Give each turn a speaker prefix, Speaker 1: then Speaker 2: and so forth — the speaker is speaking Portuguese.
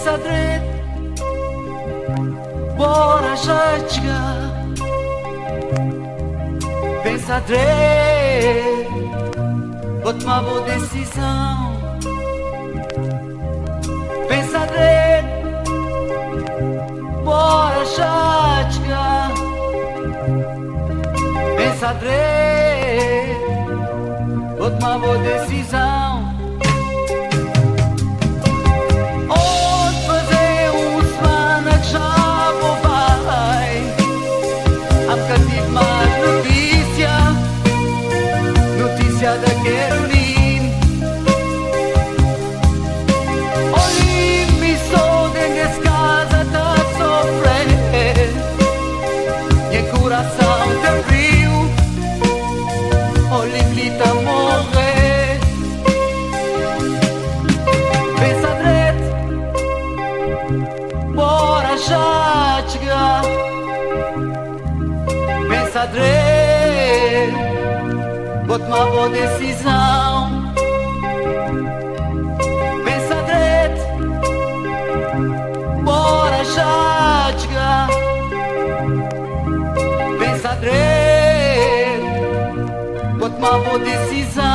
Speaker 1: Pensa drept, bora chegar. Pensa drept, vou tomar boa decisão. Pensa drept, bora chegar. Pensa drept, vou tomar boa decisão. Da Carolina, olhe-me só dentro dessa casa tá sofrer, e o coração tá frio, olhe-me tá morrer. Pensa direito, bora já chegar. Pensa direito, vou tomar boa decisão. Pensa direito, bora já chegar. Pensa direito, vou tomar boa decisão.